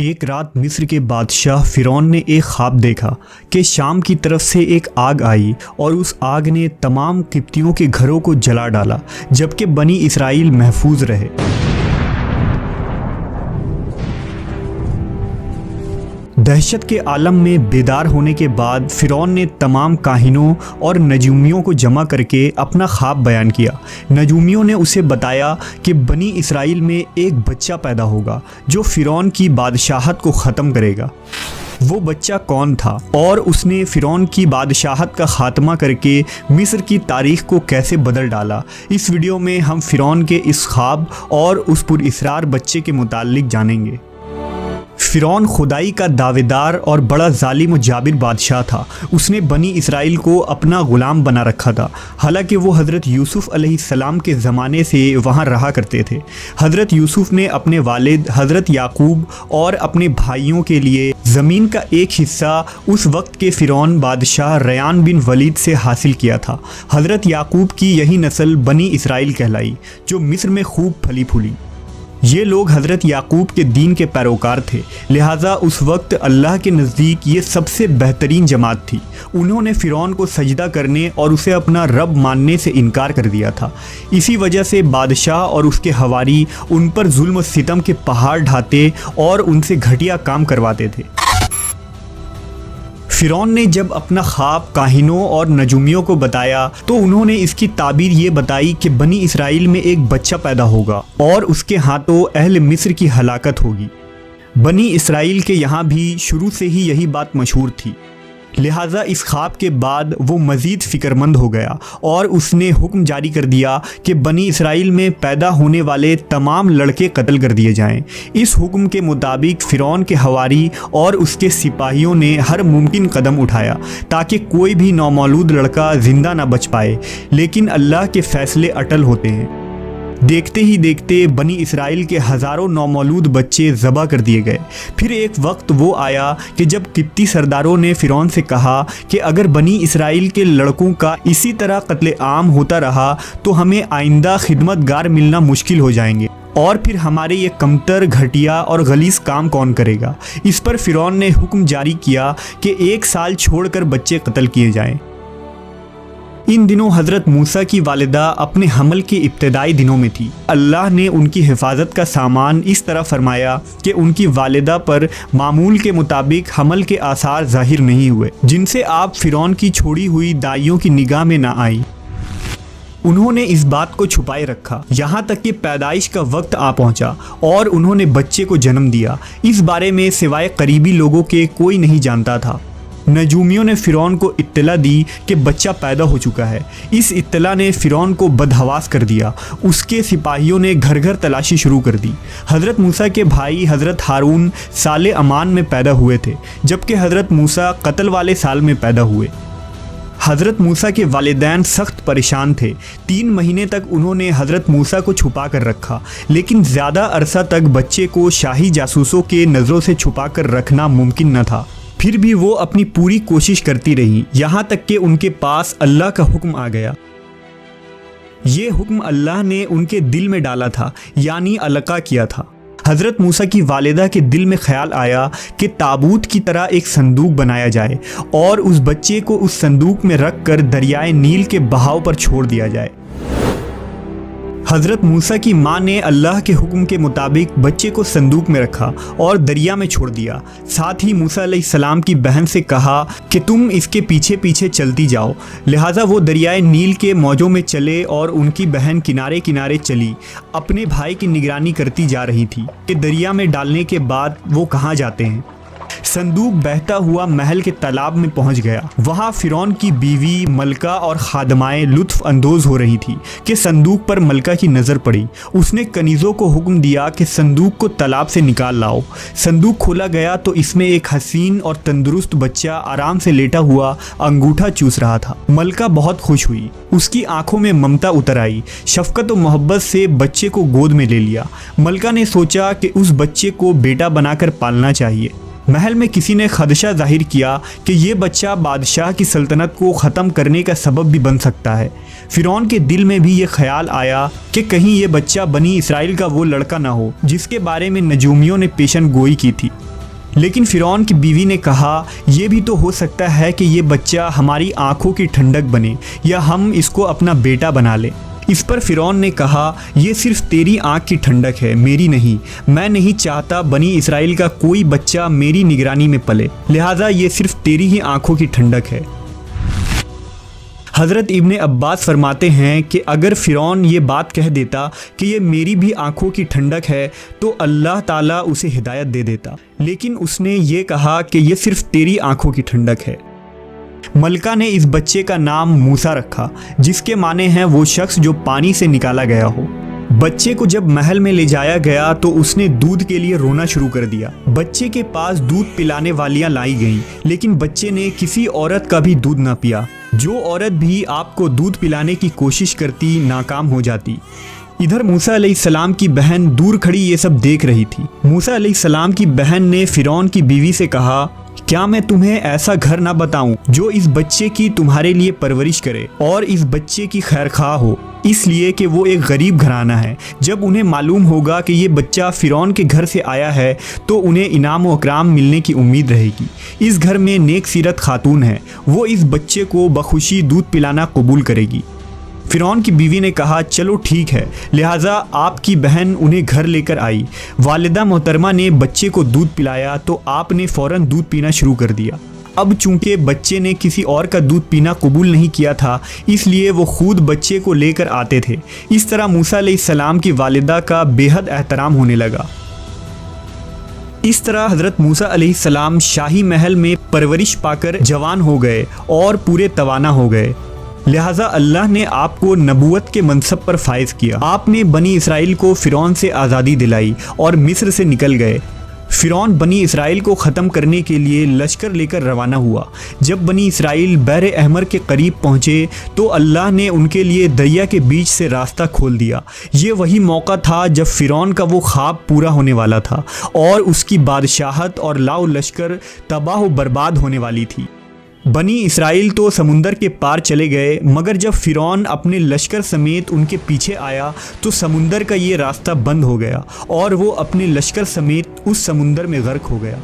एक रात मिस्र के बादशाह फ़िरौन ने एक ख्वाब देखा कि शाम की तरफ से एक आग आई और उस आग ने तमाम किप्तियों के घरों को जला डाला, जबकि बनी इसराइल महफूज रहे। दहशत के आलम में बेदार होने के बाद फ़िरौन ने तमाम काहिनों और नजूमियों को जमा करके अपना ख्वाब बयान किया। नजूमियों ने उसे बताया कि बनी इसराइल में एक बच्चा पैदा होगा जो फ़िरौन की बादशाहत को ख़त्म करेगा। वो बच्चा कौन था और उसने फ़िरौन की बादशाहत का ख़ात्मा करके मिस्र की तारीख़ को कैसे बदल डाला। इस वीडियो में हम फ़िरौन के इस ख्वाब और उस पुरअसरार बच्चे के मुताल्लिक जानेंगे। फ़िरौन खुदाई का दावेदार और बड़ा जालिम और जाबिर बादशाह था। उसने बनी इसराइल को अपना ग़ुलाम बना रखा था। हालांकि वो हज़रत यूसुफ़ अलैहिस्सलाम के ज़माने से वहाँ रहा करते थे। हज़रत यूसुफ़ ने अपने वालिद हज़रत याकूब और अपने भाइयों के लिए ज़मीन का एक हिस्सा उस वक्त के फ़िरौन बादशाह रयान बिन वलीद से हासिल किया था। हज़रत याकूब की यही नस्ल बनी इसराइल कहलाई, जो मिस्र में खूब फली फूली। ये लोग हज़रत याकूब के दीन के पैरोकार थे, लिहाजा उस वक्त अल्लाह के नज़दीक ये सबसे बेहतरीन जमात थी। उन्होंने फ़िरौन को सजदा करने और उसे अपना रब मानने से इनकार कर दिया था। इसी वजह से बादशाह और उसके हवारी उन पर जुल्म और सितम के पहाड़ ढाते और उनसे घटिया काम करवाते थे। फ़िरौन ने जब अपना ख्वाब काहिनों और नजूमियों को बताया तो उन्होंने इसकी ताबीर ये बताई कि बनी इसराइल में एक बच्चा पैदा होगा और उसके हाथों अहल मिस्र की हलाकत होगी। बनी इसराइल के यहाँ भी शुरू से ही यही बात मशहूर थी, लिहाजा इस ख्वाब के बाद वो मज़ीद फ़िक्रमंद हो गया और उसने हुक्म जारी कर दिया कि बनी इसराइल में पैदा होने वाले तमाम लड़के कत्ल कर दिए जाएं। इस हुक्म के मुताबिक फ़िरौन के हवारी और उसके सिपाहियों ने हर मुमकिन कदम उठाया ताकि कोई भी नौमौलूद लड़का ज़िंदा ना बच पाए, लेकिन अल्लाह के फ़ैसले अटल होते हैं। देखते ही देखते बनी इसराइल के हज़ारों नौमौलूद बच्चे ज़बह कर दिए गए। फिर एक वक्त वो आया कि जब किप्ती सरदारों ने फ़िरौन से कहा कि अगर बनी इसराइल के लड़कों का इसी तरह कत्ले आम होता रहा तो हमें आइंदा खिदमतगार मिलना मुश्किल हो जाएंगे और फिर हमारे ये कमतर, घटिया और गलीज़ काम कौन करेगा। इस पर फ़िरौन ने हुक्म जारी किया कि 1 साल छोड़कर बच्चे कत्ल किए जाएँ। इन दिनों हज़रत मूसा की वालिदा अपने हमल के इब्तदाई दिनों में थी। अल्लाह ने उनकी हिफाजत का सामान इस तरह फरमाया कि उनकी वालिदा पर मामूल के मुताबिक हमल के आसार ज़ाहिर नहीं हुए, जिनसे आप फ़िरौन की छोड़ी हुई दाइयों की निगाह में ना आई। उन्होंने इस बात को छुपाए रखा यहाँ तक कि पैदाइश का वक्त आ पहुँचा और उन्होंने बच्चे को जन्म दिया। इस बारे में सिवाय करीबी लोगों के कोई नहीं जानता था। नजूमियों ने फ़िरौन को इत्तला दी कि बच्चा पैदा हो चुका है। इस इत्तला ने फ़िरौन को बदहवास कर दिया। उसके सिपाहियों ने घर घर तलाशी शुरू कर दी। हज़रत मूसा के भाई हज़रत हारून साले अमान में पैदा हुए थे, जबकि हज़रत मूसा कत्ल वाले साल में पैदा हुए। हज़रत मूसा के वालिदैन सख्त परेशान थे। 3 महीने तक उन्होंने हज़रत मूसा को छुपा कर रखा, लेकिन ज़्यादा अरसा तक बच्चे को शाही जासूसों के नज़रों से छुपा कर रखना मुमकिन न था। फिर भी वो अपनी पूरी कोशिश करती रही, यहाँ तक कि उनके पास अल्लाह का हुक्म आ गया। ये हुक्म अल्लाह ने उनके दिल में डाला था, यानी अलका किया था। हज़रत मूसा की वालिदा के दिल में ख्याल आया कि ताबूत की तरह एक संदूक बनाया जाए और उस बच्चे को उस संदूक में रख कर दरियाए नील के बहाव पर छोड़ दिया जाए। हज़रत मूसा की माँ ने अल्लाह के हुक्म के मुताबिक बच्चे को संदूक में रखा और दरिया में छोड़ दिया। साथ ही मूसा अलैहिस्सलाम की बहन से कहा कि तुम इसके पीछे पीछे चलती जाओ। लिहाजा वो दरियाए नील के मौजों में चले और उनकी बहन किनारे किनारे चली, अपने भाई की निगरानी करती जा रही थी कि दरिया में डालने के बाद वो कहाँ जाते हैं। संदूक बहता हुआ महल के तालाब में पहुंच गया। वहां फ़िरौन की बीवी मलका और खादमाएं लुत्फ़ अंदोज़ हो रही थी कि संदूक पर मलका की नज़र पड़ी। उसने कनीज़ों को हुक्म दिया कि संदूक को तालाब से निकाल लाओ। संदूक खोला गया तो इसमें एक हसीन और तंदुरुस्त बच्चा आराम से लेटा हुआ अंगूठा चूस रहा था। मलका बहुत खुश हुई, उसकी आंखों में ममता उतर आई। शफ़क़त और मोहब्बत से बच्चे को गोद में ले लिया। मलका ने सोचा कि उस बच्चे को बेटा बनाकर पालना चाहिए। महल में किसी ने खदशा जाहिर किया कि ये बच्चा बादशाह की सल्तनत को ख़त्म करने का सबब भी बन सकता है। फ़िरौन के दिल में भी ये ख्याल आया कि कहीं ये बच्चा बनी इसराइल का वो लड़का ना हो जिसके बारे में नजूमियों ने पेशन गोई की थी। लेकिन फिरौन की बीवी ने कहा, यह भी तो हो सकता है कि ये बच्चा हमारी आंखों की ठंडक बने या हम इसको अपना बेटा बना लें। इस पर फिरौन ने कहा, यह सिर्फ तेरी आंख की ठंडक है, मेरी नहीं। मैं नहीं चाहता बनी इसराइल का कोई बच्चा मेरी निगरानी में पले, लिहाजा ये सिर्फ तेरी ही आंखों की ठंडक है। हज़रत इब्ने अब्बास फरमाते हैं कि अगर फ़िरौन ये बात कह देता कि ये मेरी भी आंखों की ठंडक है तो अल्लाह ताला उसे हिदायत दे देता, लेकिन उसने ये कहा कि ये सिर्फ तेरी आंखों की ठंडक है। मलका ने इस बच्चे का नाम मूसा रखा, जिसके माने हैं वो शख्स जो पानी से निकाला गया हो। बच्चे को जब महल में ले जाया गया तो उसने दूध के लिए रोना शुरू कर दिया। बच्चे के पास दूध पिलाने वालियां लाई गईं, लेकिन बच्चे ने किसी औरत का भी दूध न पिया। जो औरत भी आपको दूध पिलाने की कोशिश करती नाकाम हो जाती। इधर मूसा अलैहिस्सलाम की बहन दूर खड़ी ये सब देख रही थी। मूसा अलैहिस्सलाम की बहन ने फिरौन की बीवी से कहा, क्या मैं तुम्हें ऐसा घर ना बताऊं जो इस बच्चे की तुम्हारे लिए परवरिश करे और इस बच्चे की खैरख्वाह हो, इसलिए कि वो एक गरीब घराना है। जब उन्हें मालूम होगा कि ये बच्चा फिरौन के घर से आया है तो उन्हें इनाम व इकराम मिलने की उम्मीद रहेगी। इस घर में नेक सीरत खातून है, वो इस बच्चे को बखुशी दूध पिलाना कबूल करेगी। फिरौन की बीवी ने कहा, चलो ठीक है। लिहाजा आपकी बहन उन्हें घर लेकर आई। वालिदा मोहतरमा ने बच्चे को दूध पिलाया तो आपने फ़ौरन दूध पीना शुरू कर दिया। अब चूंकि बच्चे ने किसी और का दूध पीना कबूल नहीं किया था, इसलिए वो खुद बच्चे को लेकर आते थे। इस तरह मूसा अलैहिस्सलाम की वालिदा का बेहद एहतराम होने लगा। इस तरह हज़रत मूसा अलैहिस्सलाम शाही महल में परवरिश पाकर जवान हो गए और पूरे तवाना हो गए। लिहाजा अल्लाह ने आपको नबूवत के मनसब पर फाइज किया। आपने बनी इसराइल को फ़िरौन से आज़ादी दिलाई और मिस्र से निकल गए। फ़िरौन बनी इसराइल को ख़त्म करने के लिए लश्कर लेकर रवाना हुआ। जब बनी इसराइल बहर अहमर के करीब पहुँचे तो अल्लाह ने उनके लिए दरिया के बीच से रास्ता खोल दिया। ये वही मौका था जब फ़िरौन का वो ख्वाब पूरा होने वाला था और उसकी बादशाहत और लाओ लश्कर तबाह व बर्बाद होने वाली थी। बनी इसराइल तो समुंदर के पार चले गए, मगर जब फ़िरौन अपने लश्कर समेत उनके पीछे आया तो समुंदर का ये रास्ता बंद हो गया और वो अपने लश्कर समेत उस समुंदर में गर्क हो गया।